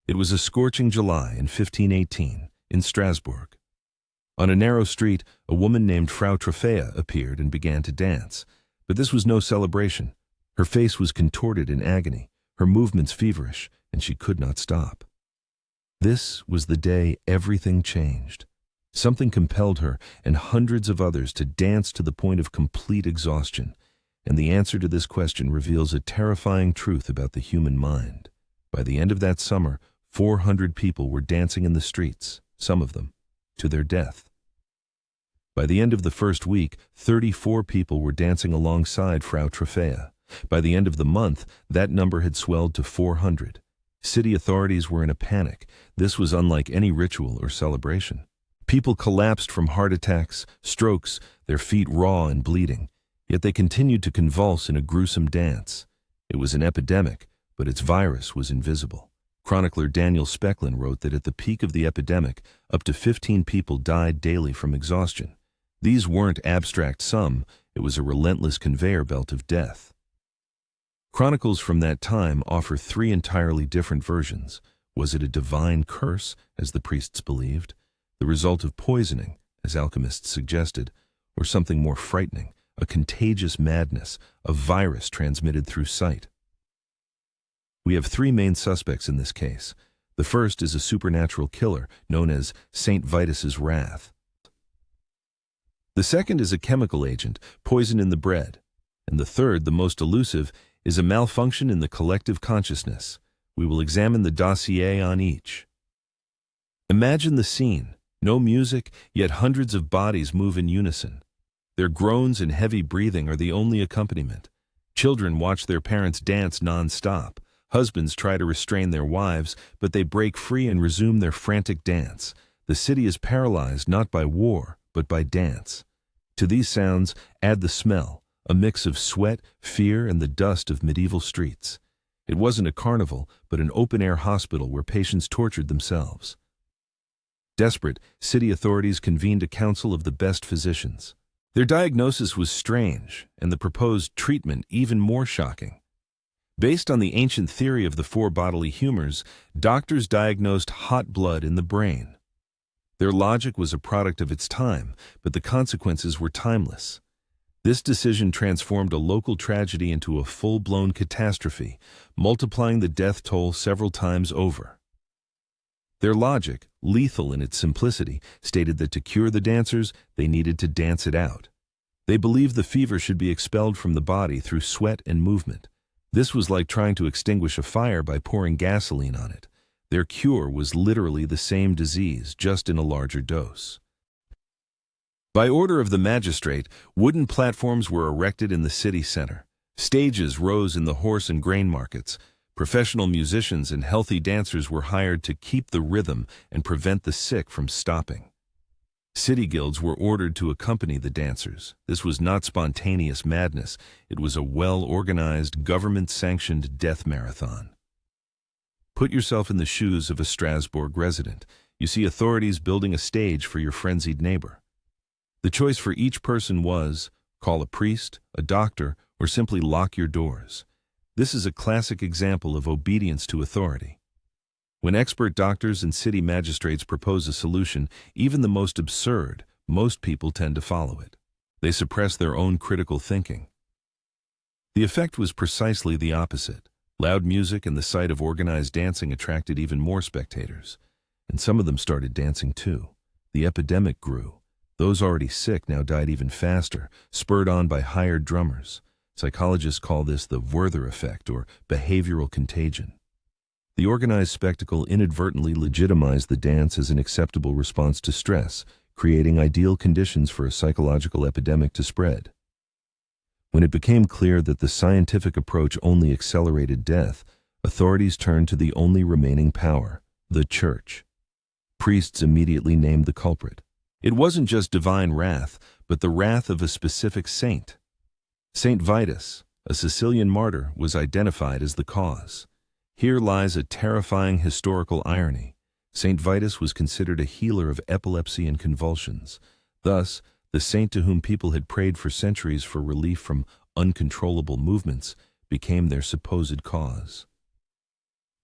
It was a scorching July in 1518 in Strasbourg. On a narrow street, a woman named Frau Troffea appeared and began to dance. But this was no celebration. Her face was contorted in agony, her movements feverish, and she could not stop. This was the day everything changed. Something compelled her and hundreds of others to dance to the point of complete exhaustion. And the answer to this question reveals a terrifying truth about the human mind. By the end of that summer, 400 people were dancing in the streets, some of them, to their death. By the end of the first week, 34 people were dancing alongside Frau Troffea. By the end of the month, that number had swelled to 400. City authorities were in a panic. This was unlike any ritual or celebration. People collapsed from heart attacks, strokes, their feet raw and bleeding. Yet they continued to convulse in a gruesome dance. It was an epidemic, but its virus was invisible. Chronicler Daniel Specklin wrote that at the peak of the epidemic, up to 15 people died daily from exhaustion. These weren't abstract sum, it was a relentless conveyor belt of death. Chronicles from that time offer three entirely different versions. Was it a divine curse, as the priests believed, the result of poisoning, as alchemists suggested, or something more frightening, a contagious madness, a virus transmitted through sight? We have three main suspects in this case. The first is a supernatural killer known as Saint Vitus's wrath. The second is a chemical agent, poison in the bread. And the third, the most elusive, is a malfunction in the collective consciousness. We will examine the dossier on each. Imagine the scene. No music, yet hundreds of bodies move in unison. Their groans and heavy breathing are the only accompaniment. Children watch their parents dance non-stop. Husbands try to restrain their wives, but they break free and resume their frantic dance. The city is paralyzed not by war, but by dance. To these sounds, add the smell, a mix of sweat, fear, and the dust of medieval streets. It wasn't a carnival, but an open-air hospital where patients tortured themselves. Desperate, city authorities convened a council of the best physicians. Their diagnosis was strange, and the proposed treatment even more shocking. Based on the ancient theory of the four bodily humors, doctors diagnosed hot blood in the brain. Their logic was a product of its time, but the consequences were timeless. This decision transformed a local tragedy into a full-blown catastrophe, multiplying the death toll several times over. Their logic, lethal in its simplicity, stated that to cure the dancers, they needed to dance it out. They believed the fever should be expelled from the body through sweat and movement. This was like trying to extinguish a fire by pouring gasoline on it. Their cure was literally the same disease, just in a larger dose. By order of the magistrate, wooden platforms were erected in the city center. Stages rose in the horse and grain markets. Professional musicians and healthy dancers were hired to keep the rhythm and prevent the sick from stopping. City guilds were ordered to accompany the dancers. This was not spontaneous madness. It was a well-organized, government-sanctioned death marathon. Put yourself in the shoes of a Strasbourg resident. You see authorities building a stage for your frenzied neighbor. The choice for each person was, call a priest, a doctor, or simply lock your doors. This is a classic example of obedience to authority. When expert doctors and city magistrates propose a solution, even the most absurd, most people tend to follow it. They suppress their own critical thinking. The effect was precisely the opposite. Loud music and the sight of organized dancing attracted even more spectators. And some of them started dancing too. The epidemic grew. Those already sick now died even faster, spurred on by hired drummers. Psychologists call this the Werther effect or behavioral contagion. The organized spectacle inadvertently legitimized the dance as an acceptable response to stress, creating ideal conditions for a psychological epidemic to spread. When it became clear that the scientific approach only accelerated death, authorities turned to the only remaining power, the church. Priests immediately named the culprit. It wasn't just divine wrath, but the wrath of a specific saint. Saint Vitus, a Sicilian martyr, was identified as the cause. Here lies a terrifying historical irony. Saint Vitus was considered a healer of epilepsy and convulsions. Thus, the saint to whom people had prayed for centuries for relief from uncontrollable movements became their supposed cause.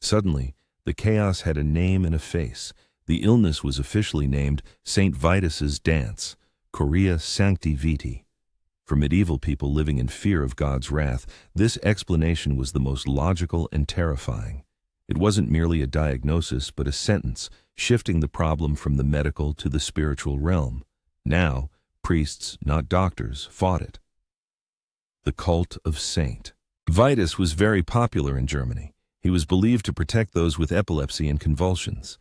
Suddenly, The chaos had a name and a face. The illness was officially named St. Vitus's dance, Chorea Sancti Viti. For medieval people living in fear of God's wrath, this explanation was the most logical and terrifying. It wasn't merely a diagnosis, but a sentence, shifting the problem from the medical to the spiritual realm. Now, priests, not doctors, fought it. The cult of Saint Vitus was very popular in Germany. He was believed to protect those with epilepsy and convulsions.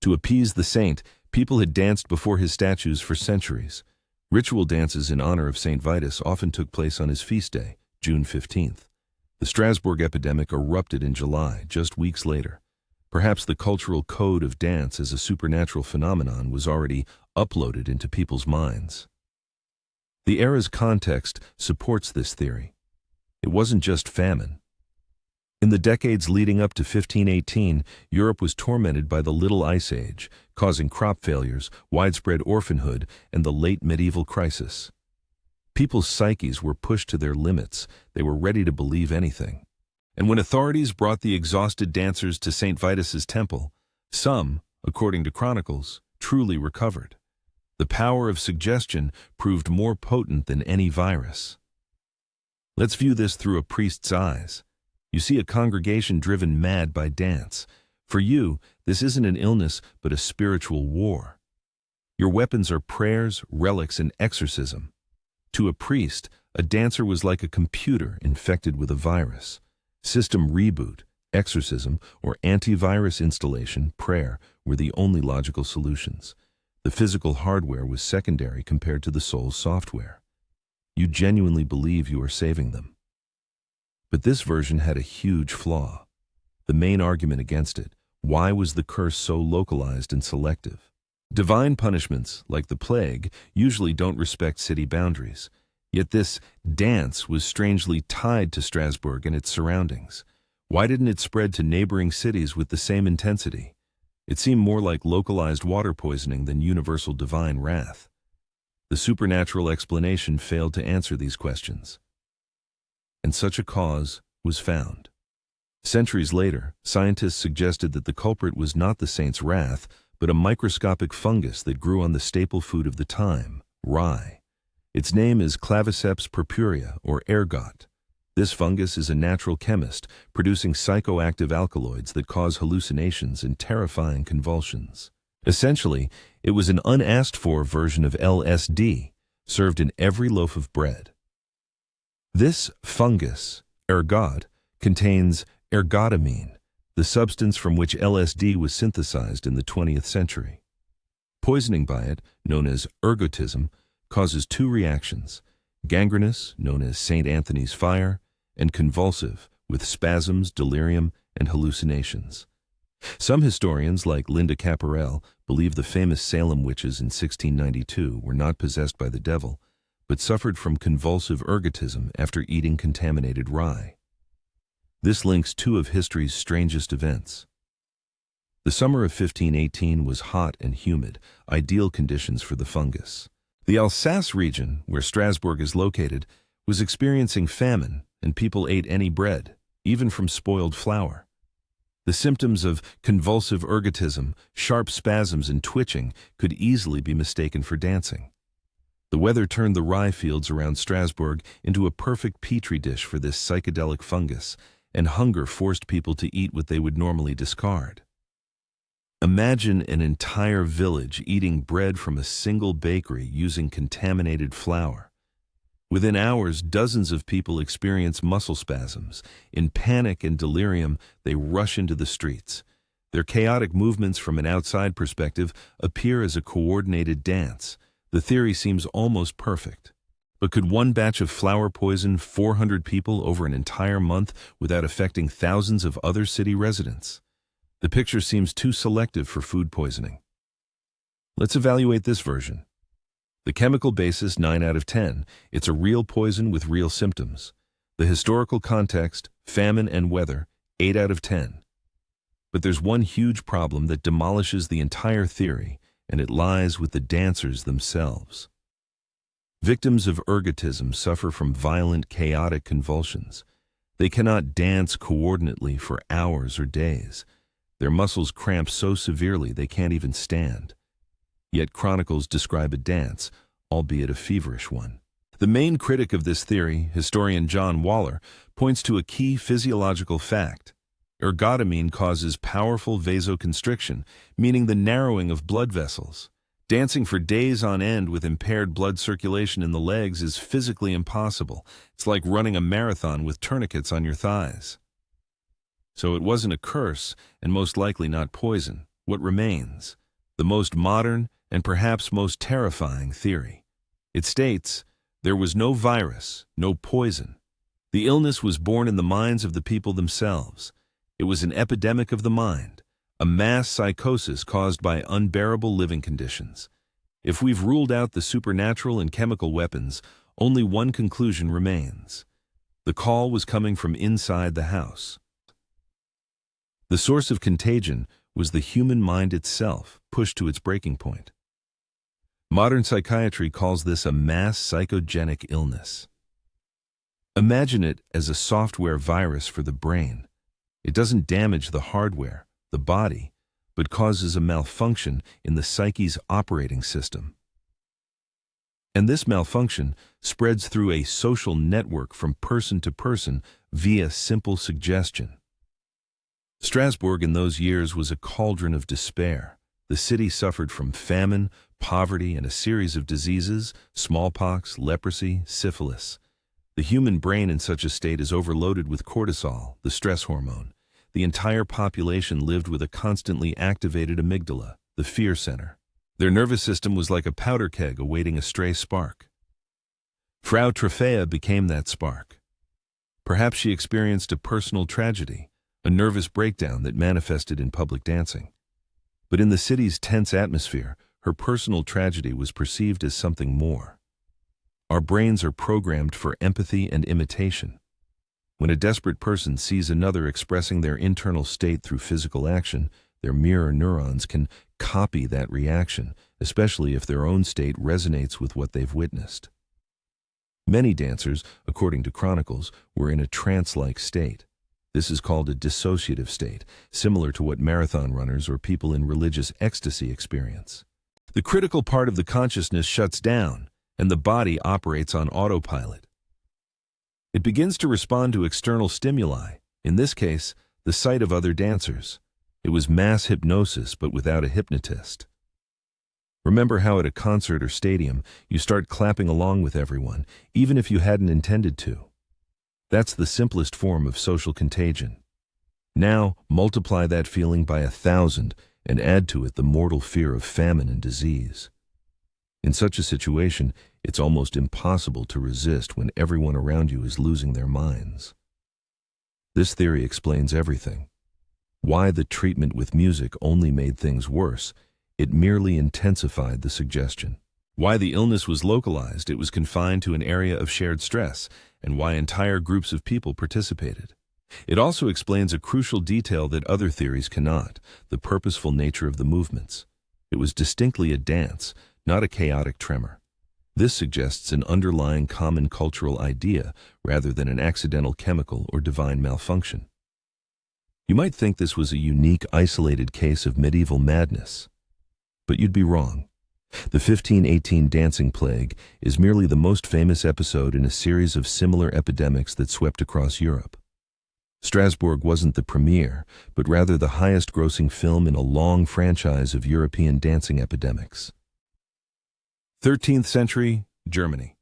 To appease the saint, people had danced before his statues for centuries. Ritual dances in honor of St. Vitus often took place on his feast day, June 15th. The Strasbourg epidemic erupted in July, just weeks later. Perhaps the cultural code of dance as a supernatural phenomenon was already uploaded into people's minds. The era's context supports this theory. It wasn't just famine. In the decades leading up to 1518, Europe was tormented by the Little Ice Age, causing crop failures, widespread orphanhood, and the late medieval crisis. People's psyches were pushed to their limits. They were ready to believe anything. And when authorities brought the exhausted dancers to St. Vitus's temple, some, according to chronicles, truly recovered. The power of suggestion proved more potent than any virus. Let's view this through a priest's eyes. You see a congregation driven mad by dance. For you, this isn't an illness, but a spiritual war. Your weapons are prayers, relics, and exorcism. To a priest, a dancer was like a computer infected with a virus. System reboot, exorcism, or antivirus installation, prayer, were the only logical solutions. The physical hardware was secondary compared to the soul's software. You genuinely believe you are saving them. But this version had a huge flaw. The main argument against it: why was the curse so localized and selective? Divine punishments, like the plague, usually don't respect city boundaries. Yet this dance was strangely tied to Strasbourg and its surroundings. Why didn't it spread to neighboring cities with the same intensity? It seemed more like localized water poisoning than universal divine wrath. The supernatural explanation failed to answer these questions. And such a cause was found. Centuries later, scientists suggested that the culprit was not the saint's wrath, but a microscopic fungus that grew on the staple food of the time, rye. Its name is Claviceps purpurea, or ergot. This fungus is a natural chemist, producing psychoactive alkaloids that cause hallucinations and terrifying convulsions. Essentially, it was an unasked-for version of LSD, served in every loaf of bread. This fungus, ergot, contains ergotamine, the substance from which LSD was synthesized in the 20th century. Poisoning by it, known as ergotism, causes two reactions: gangrenous, known as St. Anthony's fire, and convulsive, with spasms, delirium, and hallucinations. Some historians, like Linda Caparel, believe the famous Salem witches in 1692 were not possessed by the devil, but suffered from convulsive ergotism after eating contaminated rye. This links two of history's strangest events. The summer of 1518 was hot and humid, ideal conditions for the fungus. The Alsace region, where Strasbourg is located, was experiencing famine, and people ate any bread, even from spoiled flour. The symptoms of convulsive ergotism, sharp spasms and twitching, could easily be mistaken for dancing. The weather turned the rye fields around Strasbourg into a perfect petri dish for this psychedelic fungus, and hunger forced people to eat what they would normally discard. Imagine an entire village eating bread from a single bakery using contaminated flour. Within hours, dozens of people experience muscle spasms. In panic and delirium, they rush into the streets. Their chaotic movements from an outside perspective appear as a coordinated dance. The theory seems almost perfect. But could one batch of flour poison 400 people over an entire month without affecting thousands of other city residents? The picture seems too selective for food poisoning. Let's evaluate this version. The chemical basis, 9 out of 10. It's a real poison with real symptoms. The historical context, famine and weather, 8 out of 10. But there's one huge problem that demolishes the entire theory, and it lies with the dancers themselves. Victims of ergotism suffer from violent, chaotic convulsions. They cannot dance coordinately for hours or days. Their muscles cramp so severely they can't even stand. Yet chronicles describe a dance, albeit a feverish one. The main critic of this theory, historian John Waller, points to a key physiological fact. Ergotamine causes powerful vasoconstriction, meaning the narrowing of blood vessels. Dancing for days on end with impaired blood circulation in the legs is physically impossible. It's like running a marathon with tourniquets on your thighs. So it wasn't a curse, and most likely not poison. What remains? The most modern and perhaps most terrifying theory. It states, there was no virus, no poison. The illness was born in the minds of the people themselves. It was an epidemic of the mind, a mass psychosis caused by unbearable living conditions. If we've ruled out the supernatural and chemical weapons, only one conclusion remains. The call was coming from inside the house. The source of contagion was the human mind itself, pushed to its breaking point. Modern psychiatry calls this a mass psychogenic illness. Imagine it as a software virus for the brain. It doesn't damage the hardware, the body, but causes a malfunction in the psyche's operating system. And this malfunction spreads through a social network from person to person via simple suggestion. Strasbourg in those years was a cauldron of despair. The city suffered from famine, poverty, and a series of diseases: smallpox, leprosy, syphilis. The human brain in such a state is overloaded with cortisol, the stress hormone. The entire population lived with a constantly activated amygdala, the fear center. Their nervous system was like a powder keg awaiting a stray spark. Frau Troffea became that spark. Perhaps she experienced a personal tragedy, a nervous breakdown that manifested in public dancing. But in the city's tense atmosphere, her personal tragedy was perceived as something more. Our brains are programmed for empathy and imitation. When a desperate person sees another expressing their internal state through physical action, their mirror neurons can copy that reaction, especially if their own state resonates with what they've witnessed. Many dancers, according to chronicles, were in a trance-like state. This is called a dissociative state, similar to what marathon runners or people in religious ecstasy experience. The critical part of the consciousness shuts down, and the body operates on autopilot. It begins to respond to external stimuli, in this case, the sight of other dancers. It was mass hypnosis, but without a hypnotist. Remember how at a concert or stadium, you start clapping along with everyone, even if you hadn't intended to. That's the simplest form of social contagion. Now, multiply that feeling by 1,000 and add to it the mortal fear of famine and disease. In such a situation, it's almost impossible to resist when everyone around you is losing their minds. This theory explains everything. Why the treatment with music only made things worse, it merely intensified the suggestion. Why the illness was localized, it was confined to an area of shared stress, and why entire groups of people participated. It also explains a crucial detail that other theories cannot: the purposeful nature of the movements. It was distinctly a dance, not a chaotic tremor. This suggests an underlying common cultural idea rather than an accidental chemical or divine malfunction. You might think this was a unique, isolated case of medieval madness, but you'd be wrong. The 1518 dancing plague is merely the most famous episode in a series of similar epidemics that swept across Europe. Strasbourg wasn't the premiere, but rather the highest-grossing film in a long franchise of European dancing epidemics. 13th century, Germany.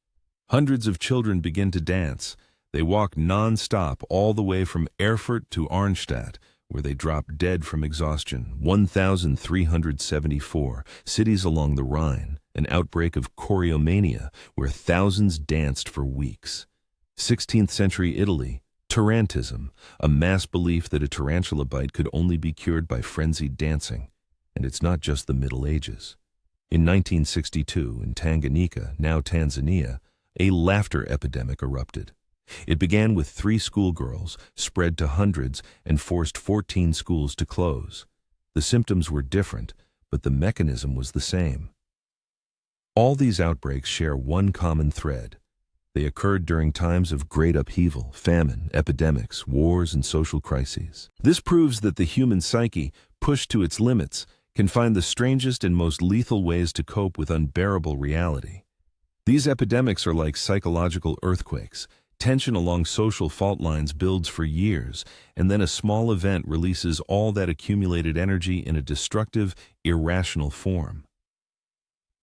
Hundreds of children begin to dance. They walk non-stop all the way from Erfurt to Arnstadt, where they drop dead from exhaustion. 1374, cities along the Rhine, an outbreak of choreomania, where thousands danced for weeks. 16th century Italy, tarantism, a mass belief that a tarantula bite could only be cured by frenzied dancing. And it's not just the Middle Ages. In 1962, in Tanganyika, now Tanzania, a laughter epidemic erupted. It began with 3 schoolgirls, spread to hundreds, and forced 14 schools to close. The symptoms were different, but the mechanism was the same. All these outbreaks share one common thread. They occurred during times of great upheaval, famine, epidemics, wars, and social crises. This proves that the human psyche, pushed to its limits, can find the strangest and most lethal ways to cope with unbearable reality. These epidemics are like psychological earthquakes. Tension along social fault lines builds for years, and then a small event releases all that accumulated energy in a destructive, irrational form.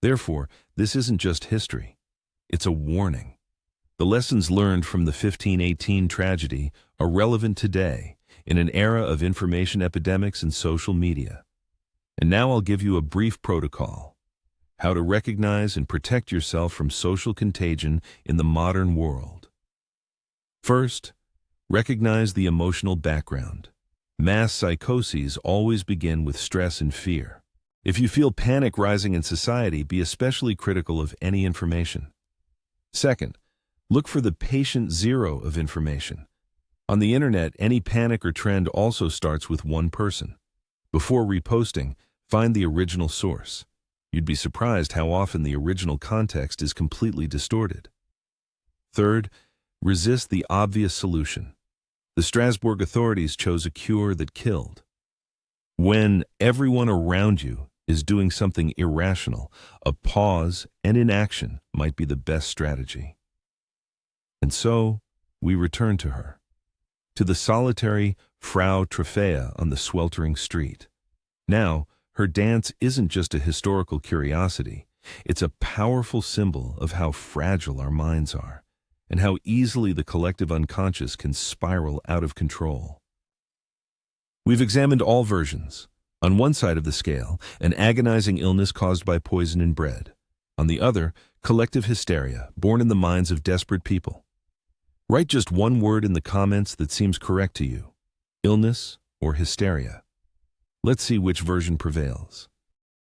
Therefore, this isn't just history. It's a warning. The lessons learned from the 1518 tragedy are relevant today, in an era of information epidemics and social media. And now I'll give you a brief protocol: how to recognize and protect yourself from social contagion in the modern world. First, recognize the emotional background. Mass psychoses always begin with stress and fear. If you feel panic rising in society, be especially critical of any information. Second, look for the patient zero of information. On the internet, any panic or trend also starts with one person. Before reposting, find the original source. You'd be surprised how often the original context is completely distorted. Third, resist the obvious solution. The Strasbourg authorities chose a cure that killed. When everyone around you is doing something irrational, a pause and inaction might be the best strategy. And so, we return to her, to the solitary Frau Troffea on the sweltering street. Now, her dance isn't just a historical curiosity, it's a powerful symbol of how fragile our minds are, and how easily the collective unconscious can spiral out of control. We've examined all versions. On one side of the scale, an agonizing illness caused by poison in bread. On the other, collective hysteria, born in the minds of desperate people. Write just one word in the comments that seems correct to you: illness or hysteria. Let's see which version prevails.